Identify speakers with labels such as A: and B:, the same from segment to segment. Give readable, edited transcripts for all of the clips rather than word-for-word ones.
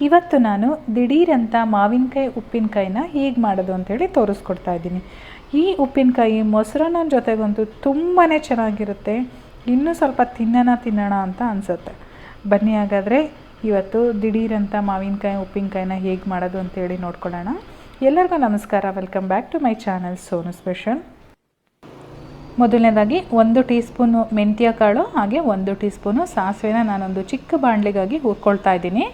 A: ಇವತ್ತು ನಾನು ದಿಢೀರಂತ ಮಾವಿನಕಾಯಿ ಉಪ್ಪಿನಕಾಯಿನ ಹೇಗೆ ಮಾಡೋದು ಅಂಥೇಳಿ ತೋರಿಸ್ಕೊಡ್ತಾ ಇದ್ದೀನಿ. ಈ ಉಪ್ಪಿನಕಾಯಿ ಮೊಸರನ್ನ ಜೊತೆಗಂತೂ ತುಂಬಾ ಚೆನ್ನಾಗಿರುತ್ತೆ. ಇನ್ನೂ ಸ್ವಲ್ಪ ತಿನ್ನೋಣ ಅಂತ ಅನಿಸುತ್ತೆ. ಬನ್ನಿ ಹಾಗಾದರೆ ಇವತ್ತು ದಿಢೀರಂತ ಮಾವಿನಕಾಯಿ ಉಪ್ಪಿನಕಾಯಿನ ಹೇಗೆ ಮಾಡೋದು ಅಂತೇಳಿ ನೋಡ್ಕೊಳ್ಳೋಣ. ಎಲ್ಲರಿಗೂ ನಮಸ್ಕಾರ, welcome back to my channel Sonu special. ಮೊದಲನೇದಾಗಿ 1 ಟೀ ಸ್ಪೂನು ಮೆಂತ್ಯ ಕಾಳು ಹಾಗೆ 1 ಟೀ ಸ್ಪೂನು ಸಾಸಿವೆನ ನಾನೊಂದು ಚಿಕ್ಕ ಬಾಣಲೆಗಾಗಿ ಹುರ್ಕೊಳ್ತಾ ಇದ್ದೀನಿ.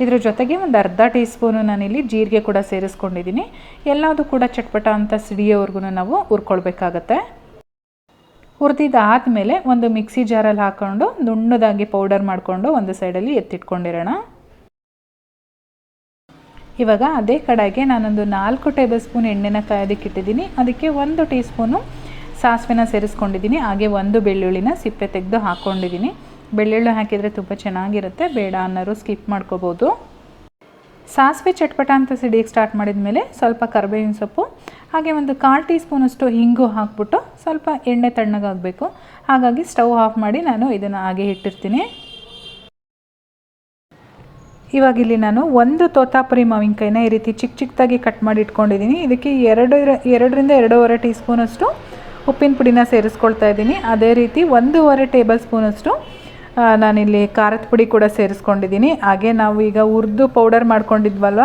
A: ಇದರ ಜೊತೆಗೆ ಒಂದು ಅರ್ಧ ಟೀ ಸ್ಪೂನು ನಾನಿಲ್ಲಿ ಜೀರಿಗೆ ಕೂಡ ಸೇರಿಸ್ಕೊಂಡಿದ್ದೀನಿ. ಎಲ್ಲದೂ ಕೂಡ ಚಟ್ಪಟ ಅಂತ ಸಿಡಿಯೋವರೆಗೂ ನಾವು ಹುರ್ಕೊಳ್ಬೇಕಾಗತ್ತೆ. ಹುರಿದಿದ್ದಾದಮೇಲೆ ಒಂದು ಮಿಕ್ಸಿ ಜಾರಲ್ಲಿ ಹಾಕ್ಕೊಂಡು ನುಣ್ಣದಾಗಿ ಪೌಡರ್ ಮಾಡಿಕೊಂಡು ಒಂದು ಸೈಡಲ್ಲಿ ಎತ್ತಿಟ್ಕೊಂಡಿರೋಣ. ಇವಾಗ ಅದೇ ಕಡೆಗೆ ನಾನೊಂದು 4 ಟೇಬಲ್ ಸ್ಪೂನ್ ಎಣ್ಣೆನ ಕಾಯೋದಕ್ಕಿಟ್ಟಿದ್ದೀನಿ. ಅದಕ್ಕೆ 1 ಟೀ ಸ್ಪೂನು ಸಾಸಿವೆನ ಸೇರಿಸ್ಕೊಂಡಿದ್ದೀನಿ. ಹಾಗೆ 1 ಬೆಳ್ಳುಳ್ಳಿನ ಸಿಪ್ಪೆ ತೆಗೆದು ಹಾಕ್ಕೊಂಡಿದ್ದೀನಿ. ಬೆಳ್ಳುಳ್ಳಿ ಹಾಕಿದರೆ ತುಂಬ ಚೆನ್ನಾಗಿರುತ್ತೆ, ಬೇಡ ಅನ್ನೋರು ಸ್ಕಿಪ್ ಮಾಡ್ಕೋಬೋದು. ಸಾಸಿವೆ ಚಟ್ಪಟ ಅಂತ ಸಿಡಿಯೋಕ್ಕೆ ಸ್ಟಾರ್ಟ್ ಮಾಡಿದ ಮೇಲೆ ಸ್ವಲ್ಪ ಕರಿಬೇವಿನ ಸೊಪ್ಪು ಹಾಗೆ ಒಂದು 1/4 ಟೀ ಸ್ಪೂನಷ್ಟು ಹಿಂಗು ಹಾಕ್ಬಿಟ್ಟು ಸ್ವಲ್ಪ ಎಣ್ಣೆ ತಣ್ಣಗಾಗಬೇಕು. ಹಾಗಾಗಿ ಸ್ಟವ್ ಆಫ್ ಮಾಡಿ ನಾನು ಇದನ್ನು ಹಾಗೆ ಇಟ್ಟಿರ್ತೀನಿ. ಇವಾಗ ಇಲ್ಲಿ ನಾನು 1 ತೋತಾಪುರಿ ಮಾವಿನಕಾಯಿನ ಈ ರೀತಿ ಚಿಕ್ಕದಾಗಿ ಕಟ್ ಮಾಡಿ ಇಟ್ಕೊಂಡಿದ್ದೀನಿ. ಇದಕ್ಕೆ 2ರಿಂದ 2.5 ಟೀ ಸ್ಪೂನಷ್ಟು ಉಪ್ಪಿನ ಪುಡಿನ ಸೇರಿಸ್ಕೊಳ್ತಾ ಇದ್ದೀನಿ. ಅದೇ ರೀತಿ 1.5 ಟೇಬಲ್ ಸ್ಪೂನಷ್ಟು ನಾನಿಲ್ಲಿ ಖಾರದ ಪುಡಿ ಕೂಡ ಸೇರಿಸ್ಕೊಂಡಿದ್ದೀನಿ. ಹಾಗೆ ನಾವು ಈಗ ಹುರಿದು ಪೌಡರ್ ಮಾಡ್ಕೊಂಡಿದ್ವಲ್ವ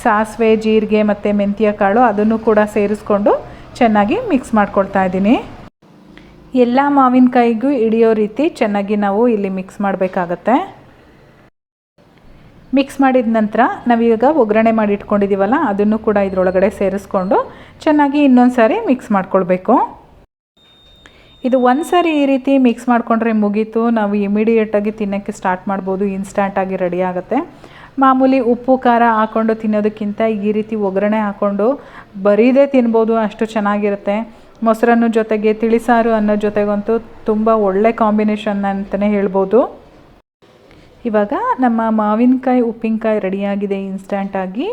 A: ಸಾಸಿವೆ, ಜೀರಿಗೆ ಮತ್ತು ಮೆಂತ್ಯ ಕಾಳು, ಅದನ್ನು ಕೂಡ ಸೇರಿಸ್ಕೊಂಡು ಚೆನ್ನಾಗಿ ಮಿಕ್ಸ್ ಮಾಡ್ಕೊಳ್ತಾ ಇದ್ದೀನಿ. ಎಲ್ಲ ಮಾವಿನಕಾಯಿಗೂ ಹಿಡಿಯೋ ರೀತಿ ಚೆನ್ನಾಗಿ ನಾವು ಇಲ್ಲಿ ಮಿಕ್ಸ್ ಮಾಡಬೇಕಾಗತ್ತೆ. ಮಿಕ್ಸ್ ಮಾಡಿದ ನಂತರ ನಾವೀಗ ಒಗ್ಗರಣೆ ಮಾಡಿ ಇಟ್ಕೊಂಡಿದ್ದೀವಲ್ಲ ಅದನ್ನು ಕೂಡ ಇದರೊಳಗಡೆ ಸೇರಿಸ್ಕೊಂಡು ಚೆನ್ನಾಗಿ ಇನ್ನೊಂದು ಸಾರಿ ಮಿಕ್ಸ್ ಮಾಡ್ಕೊಳ್ಬೇಕು. ಇದು ಒಂದು ಸಾರಿ ಈ ರೀತಿ ಮಿಕ್ಸ್ ಮಾಡಿಕೊಂಡ್ರೆ ಮುಗೀತು. ನಾವು ಇಮಿಡಿಯೇಟಾಗಿ ತಿನ್ನೋಕ್ಕೆ ಸ್ಟಾರ್ಟ್ ಮಾಡ್ಬೋದು, ಇನ್ಸ್ಟಂಟಾಗಿ ರೆಡಿ ಆಗುತ್ತೆ. ಮಾಮೂಲಿ ಉಪ್ಪು ಖಾರ ಹಾಕ್ಕೊಂಡು ತಿನ್ನೋದಕ್ಕಿಂತ ಈ ರೀತಿ ಒಗ್ಗರಣೆ ಹಾಕ್ಕೊಂಡು ಬರೀದೇ ತಿನ್ಬೋದು, ಅಷ್ಟು ಚೆನ್ನಾಗಿರುತ್ತೆ. ಮೊಸರನ್ನು ಜೊತೆಗೆ ತಿಳಿಸಾರು ಅನ್ನೋ ಜೊತೆಗಂತೂ ತುಂಬ ಒಳ್ಳೆ ಕಾಂಬಿನೇಷನ್ ಅಂತಲೇ ಹೇಳ್ಬೋದು. ಇವಾಗ ನಮ್ಮ ಮಾವಿನಕಾಯಿ ಉಪ್ಪಿನಕಾಯಿ ರೆಡಿಯಾಗಿದೆ ಇನ್ಸ್ಟಂಟಾಗಿ.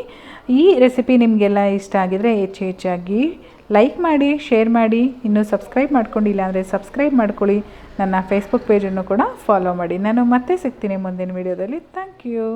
A: ಈ ರೆಸಿಪಿ ನಿಮಗೆಲ್ಲ ಇಷ್ಟ ಆಗಿದರೆ ಹೆಚ್ಚಾಗಿ ಲೈಕ್ ಮಾಡಿ, ಶೇರ್ ಮಾಡಿ. ಇನ್ನೂ ಸಬ್ಸ್ಕ್ರೈಬ್ ಮಾಡ್ಕೊಂಡಿಲ್ಲ ಅಂದರೆ ಸಬ್ಸ್ಕ್ರೈಬ್ ಮಾಡ್ಕೊಳ್ಳಿ. ನನ್ನ ಫೇಸ್ಬುಕ್ ಪೇಜನ್ನು ಕೂಡ ಫಾಲೋ ಮಾಡಿ. ನಾನು ಮತ್ತೆ ಸಿಗ್ತೀನಿ ಮುಂದಿನ ವೀಡಿಯೋದಲ್ಲಿ. Thank you.